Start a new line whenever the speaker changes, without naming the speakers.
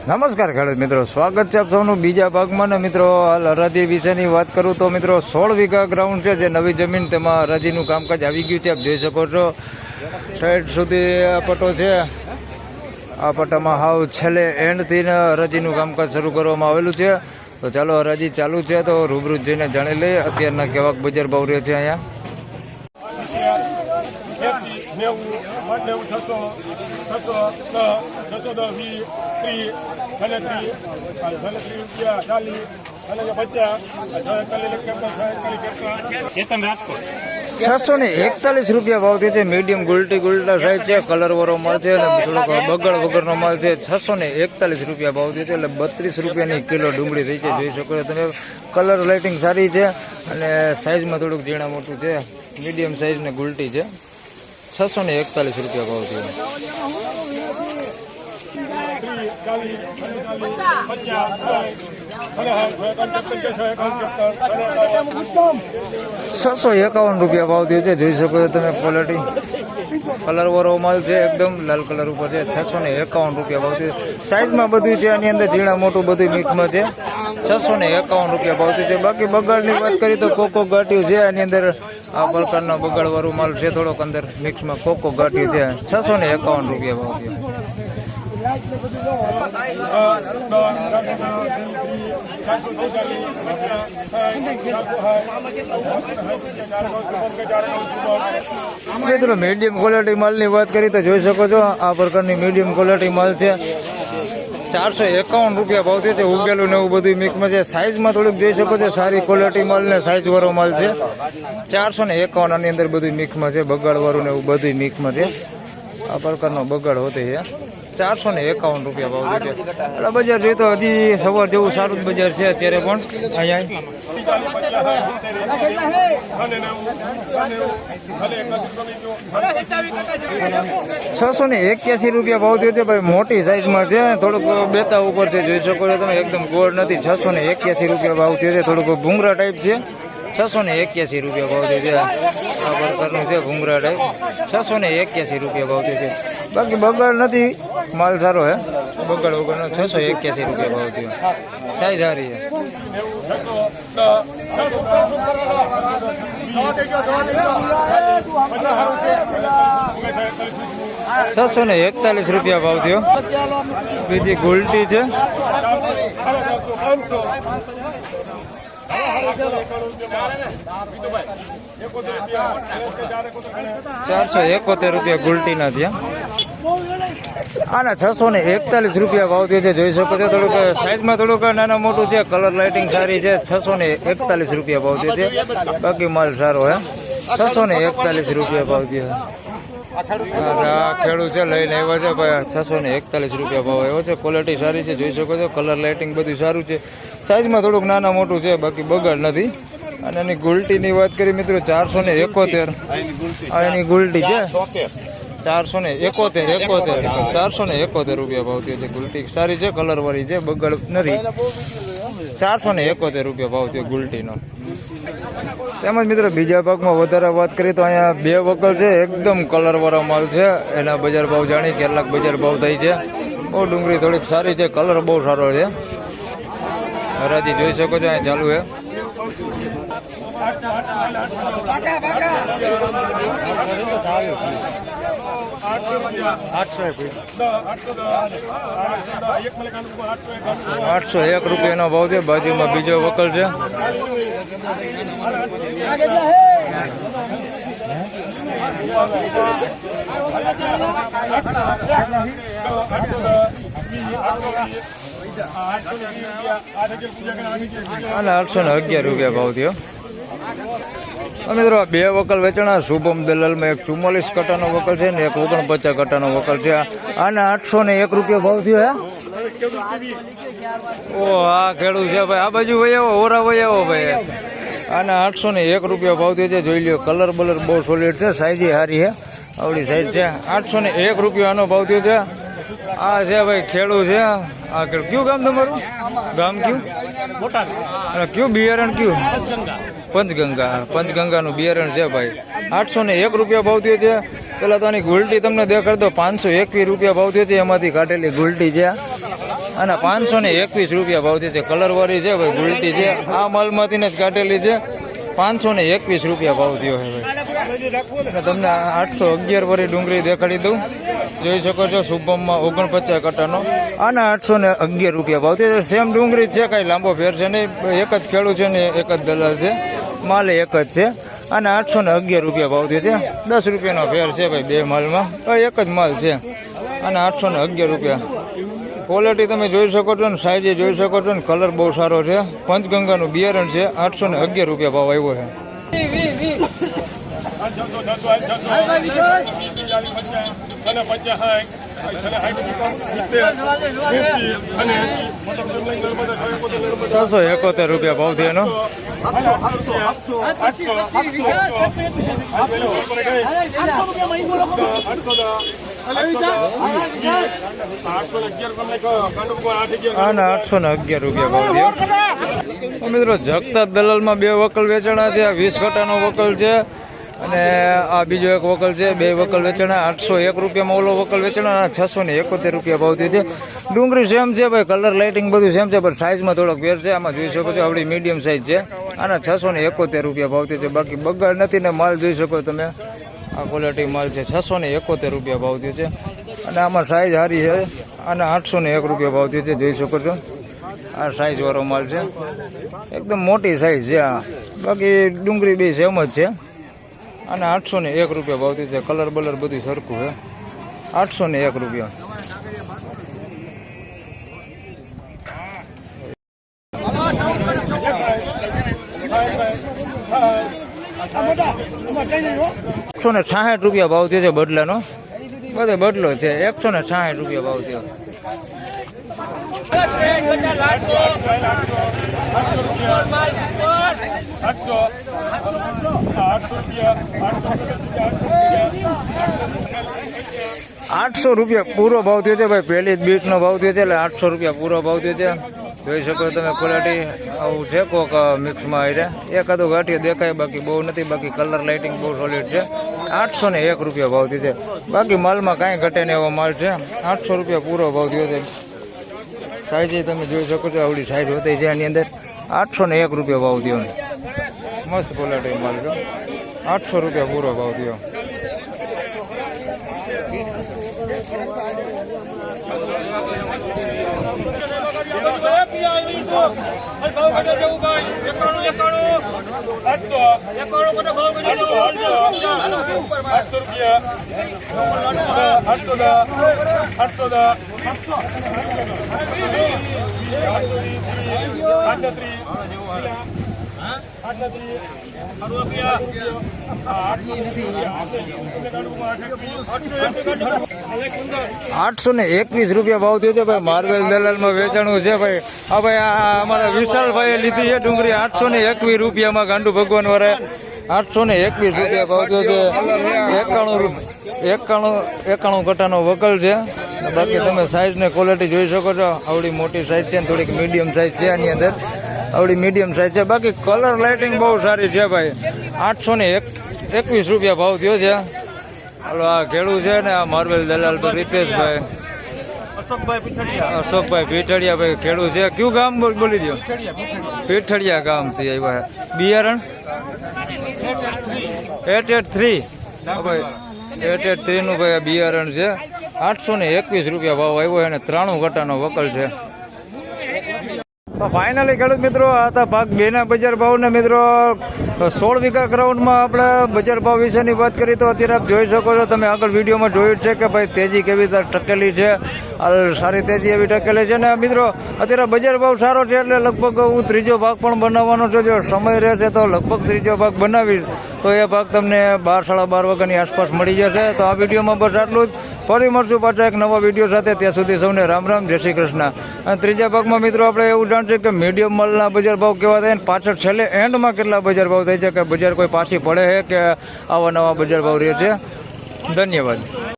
નમસ્કાર ખેડૂત મિત્રો, સ્વાગત છે આપ સૌનું બીજા ભાગમાં. ને મિત્રો, હાલ હરાજી વિશેની વાત કરું તો મિત્રો 16 વીઘા ગ્રાઉન્ડ છે, જે નવી જમીન, તેમાં હરાજીનું કામકાજ આવી ગયું છે. આપ જોઈ શકો છો સાઈડ સુધી આ પટ્ટો છે. આ પટ્ટામાં હાવ છેલ્લે એન્ડથી હરાજીનું કામકાજ શરૂ કરવામાં આવેલું છે. તો ચાલો, હરાજી ચાલુ છે તો રૂબરૂ જઈને જાણી લઈએ અત્યારના કેવાક બજાર ભાવ રહે છે અહીંયા. ₹641 ભાવ થયો છે. મીડિયમ ગુલટા સાઈઝ છે, કલર વાળો માલ છે અને થોડોક બગડ વગરનો માલ છે. ₹641 ભાવ થયો છે, એટલે ₹32 કિલો ડુંગળી થઈ છે. જોઈ શકો છો તમે, કલર લાઇટિંગ સારી છે અને સાઈઝમાં થોડુંક ઝીણા મોટું છે. મીડિયમ સાઈઝ ને ગુલટી છે. ₹641 ભાવ થયો. ₹651 ભાવ થયો છે. જોઈ શકો છો તમે, ક્વોલિટી કલર વાળો માલ છે, એકદમ લાલ કલર ઉપર છે. ₹651 ભાવ થયો. સાઈઝમાં બધું છે, આની અંદર ઝીણા મોટું બધું મિક્સમાં છે. ₹651 ભાવ થયો છે. બાકી બગાડની વાત કરીએ તો કોકો ગાંઠિયું છે, આની અંદર આ પ્રકારનો બગાડ વાળું માલ છે, થોડોક અંદર મિક્સમાં કોકો ગાંઠિયું છે. ₹651 ભાવ થયો. મિત્રો, મીડિયમ ક્વોલિટી માલની વાત કરી તો જોઈ શકો છો, આ પ્રકારની મીડિયમ ક્વોલિટી માલ છે. ₹451 ભાવ થયો છે. ઉગેલું ને એવું બધું મિક્સમાં છે. સાઈઝમાં થોડુંક જોઈ શકો છો, સારી ક્વોલિટી માલ ને સાઈઝ વાળો માલ છે. 451 આની અંદર બધું મિક્સમાં છે. બગાડ વાળું ને એવું બધું મિક્સમાં છે. આ પ્રકારનો બગાડ હોતે છે. ₹451 ભાવ છે. એટલે બજાર જોઈએ તો હજી સવાર જેવું સારું જ બજાર છે અત્યારે પણ અહીંયા. ₹681 ભાવ થયો છે. ભાઈ મોટી સાઈઝમાં છે, થોડુંક બેતા ઉપર છે. જોઈ શકો છો તમે, એકદમ ગોળ નથી. ₹681 ભાવ થયો છે. થોડુંક ભૂંગરા ટાઈપ છે. ₹681 ભાવ થયો છે. આ પ્રકારનું છે ભૂંગરા ટાઈપ. ₹681 ભાવ થયો છે. બાકી બગાડ નથી, માલ સારો હે. બગાડ વગરનો ₹681 ભાવ થયો. સાઈઝ સારી છે. ₹641 ભાવ થયો. બીજી ગુલટી છે. ₹471 ગુલટી ના થયા. આના ₹641 ભાવ થયો છે. જોઈ શકો છો, થોડુંક સાઈઝમાં થોડુંક નાના મોટું છે. કલર લાઇટિંગ સારી છે. ₹641 ભાવ થયો છે. બાકી માલ સારો હે. ₹641 ભાવ થયો. આ ખેડૂત છે, લઈને આવ્યા છે ભાઈ. ₹641 ભાવ આવ્યો છે. ક્વોલિટી સારી છે. જોઈ શકો છો, કલર લાઇટિંગ બધું સારું છે. સાઈઝમાં થોડુંક નાના મોટું છે, બાકી બગાડ નથી. અને એની ગુલટીની વાત કરી મિત્રો, 471 એની ગુલટી છે. 471 ભાવ થયો છે. ગુલટી સારી છે, કલર વાળી છે, બગાડ નથી. ₹471 ભાવ થયો ગુલટીનો. તેમજ મિત્રો, બીજા ભાગમાં વધારે વાત કરીએ તો અહીંયા 2 વકલ છે, એકદમ કલર વાળો માલ છે. એના બજાર ભાવ જાણી કેટલાક બજાર ભાવ થાય છે. બહુ ડુંગળી થોડીક સારી છે, કલર બહુ સારો છે. હરાજી જોઈ શકો છો, અહીંયા ચાલુ છે. ₹801 ભાવ છે. બાજુમાં બીજો વકલ છે. અને ₹811 ભાવ થયો. મિત્રો, 2 વકલ વેચાણા. શુભમ દલાલમાં એક 44 કટ્ટાનો વકલ છે ને એક 49 કટ્ટાનો વકલ છે. આના ₹801 ભાવ થયો. હે ઓ, આ ખેડૂત છે ભાઈ. આ બાજુ ભાઈ આવો, ઓરા ભાઈ આવો ભાઈ. આના ₹801 ભાવ થયો છે. જોઈ લ્યો, કલર બલર બહુ સોલિડ છે, સાઈઝ સારી છે. આવડી સાઈઝ છે. ₹801 આનો ભાવ થયો છે. આ છે ભાઈ ખેડૂત છે. આ કયું ગામ તમારું? ગામ કયું? કયું બિયારણ કયું? પંચગંગાનું બિયારણ છે ભાઈ. ₹801 ભાવ થયો છે. પેલા તો આની ગુલટી તમને દેખાડ દો. ₹521 ભાવ થયો છે. એમાંથી કાઢેલી ગુલટી છે. અને 521 રૂપિયા ભાવ છે. કલરવાળી છે ભાઈ, ગુલટી છે, આ માલમાંથી જ કાઢેલી છે. 521 રૂપિયા ભાવ થયો છે ભાઈ. અને તમને 811 વાળી ડુંગળી દેખાડી દઉં, જોઈ શકો છો. શુભમમાં 49 કટાનો અને 811 રૂપિયા ભાવ છે. સેમ ડુંગળી છે, કાંઈ લાંબો ફેર છે નહીં. એક જ ખેડૂત છે ને એક જ દલાલ છે, માલે એક જ છે. અને 811 રૂપિયા ભાવ છે. 10 રૂપિયાનો ફેર છે ભાઈ બે માલમાં, એક જ માલ છે. અને 811 રૂપિયા. ક્વોલિટી તમે જોઈ શકો છો ને, સાઈઝ જોઈ શકો છો ને, કલર બહુ સારો છે. પંચગંગાનું બિયારણ છે. 811 રૂપિયા ભાવ આવ્યો છે. 671 રૂપિયા ભાવ છે એનો. 811 રૂપિયા ભાવ થયો. મિત્રો જગતા દલાલમાં બે વકલ વેચાણા છે. 20 કટાનો વકલ છે અને આ બીજો એક વકલ છે. બે વકલ વેચાણા. 801 રૂપિયામાં ઓલો વકલ વેચાણા. 671 રૂપિયા ભાવ થયો છે. ડુંગળી સેમ છે ભાઈ, કલર લાઇટિંગ બધું સેમ છે, પણ સાઇઝમાં થોડોક ફેર છે. આમાં જોઈ શકો છો આપણી મીડિયમ સાઇઝ છે. આના 671 રૂપિયા ભાવ થયો છે. બાકી બગાડ નથી ને, માલ જોઈ શકો તમે, આ ક્વોલિટી માલ છે. 671 રૂપિયા ભાવ થયો છે. અને આમાં સાઇઝ સારી છે. આના 801 રૂપિયા ભાવ થયો છે, જોઈ શકો છો. આ સાઇઝ વાળો માલ છે, એકદમ મોટી સાઇઝ છે આ. બાકી ડુંગળી બે સેમ જ છે. અને 801 રૂપિયા ભાવ થયો છે. કલર બલર બધું સરખું છે. 801 રૂપિયા. ₹160 ભાવ થયો છે બદલાનો. બધે બદલો છે. 160 રૂપિયા ભાવ થયો. ₹800 પૂરો ભાવ થયો છે ભાઈ. પહેલી જ બીટ નો ભાવ થયો છે, એટલે ₹800 પૂરો ભાવ થયો છે. જોઈ શકો તમે ક્વોલિટી આવું છે. કોક મિક્સમાં આવી એકાદું ગાંઠિયો દેખાય, બાકી બહુ નથી. બાકી કલર લાઇટિંગ બહુ સોલિડ છે. 801 રૂપિયા ભાવ થયો છે. બાકી માલમાં કાંઈ ઘટે ને એવો માલ છે. ₹800 પૂરો ભાવ થયો છે. સાઈઝ તમે જોઈ શકો છો, આવડી સાઈઝ હોતી છે આની અંદર. 801 રૂપિયા ભાવ થયો. મસ્ત ક્વોલિટી માલ છે. ₹800 પૂરો ભાવ થયો. ₹821 ભાવ થયો છે ભાઈ. માર્વેલ દલાલમાં વેચાણું છે ભાઈ. હા ભાઈ, આ અમારા વિશાલભાઈએ લીધી છે ડુંગળી ₹821 માં. ગાંડુ ભગવાન વાળા 821 રૂપિયા ભાવ થયો છે. 91 કટાનો વકલ છે. બાકી તમે સાઈઝ ને ક્વોલિટી જોઈ શકો છો. આવડી મોટી સાઈઝ છે, થોડીક મીડિયમ સાઈઝ છે આની અંદર. આવડી મીડિયમ સાઈઝ છે. બાકી કલર લાઇટિંગ બહુ સારી છે ભાઈ. ₹821 ભાવ થયો છે. હાલો, આ ખેડૂત છે ને, આ માર્વેલ દલાલ તો રીતેશભાઈ, અશોકભાઈ પીઠડિયા ભાઈ ખેડૂત છે. કયું ગામ બોલી દો? પીઠડિયા ગામ થી આવ્યા. બિયારણ 883 ભાઈ. 883 નું ભાઈ બિયારણ છે. ₹821 ભાવ આવ્યો અને 93 કટાનો વકલ છે. તો ફાઇનલી ખેડૂત મિત્રો, આ હતા ભાગ 2 ના બજાર ભાવ ને. મિત્રો 16 વીઘા ગ્રાઉન્ડમાં આપણે બજાર ભાવ વિશેની વાત કરી તો અત્યારે આપ જોઈ શકો છો. તમે આગળ વિડીયોમાં જોયું છે કે ભાઈ તેજી કેવી રીતે ટકેલી છે. સારી તેજી એવી ટકેલી છે ને મિત્રો. અત્યારે બજાર ભાવ સારો છે, એટલે લગભગ હું ત્રીજો ભાગ પણ બનાવવાનો છું. જો સમય રહેશે તો લગભગ ત્રીજો ભાગ બનાવીશ, તો એ ભાગ તમને 12 સાડા 12 વાગ્યાની આસપાસ મળી જશે. તો આ વિડીયોમાં બસ આટલું જ. ફરી મળશું પાછા એક નવા વિડીયો સાથે. ત્યાં સુધી સૌને રામ રામ, જય શ્રી કૃષ્ણ. અને ત્રીજા ભાગમાં મિત્રો આપણે એવું જાણશે કે મીડિયમ માલના બજાર ભાવ કેવા થાય, પાછળ છેલ્લે એન્ડમાં કેટલા બજાર ભાવ થાય છે, કે બજાર કોઈ પાછી પડે છે કે આવા નવા બજાર ભાવ રહે છે. ધન્યવાદ.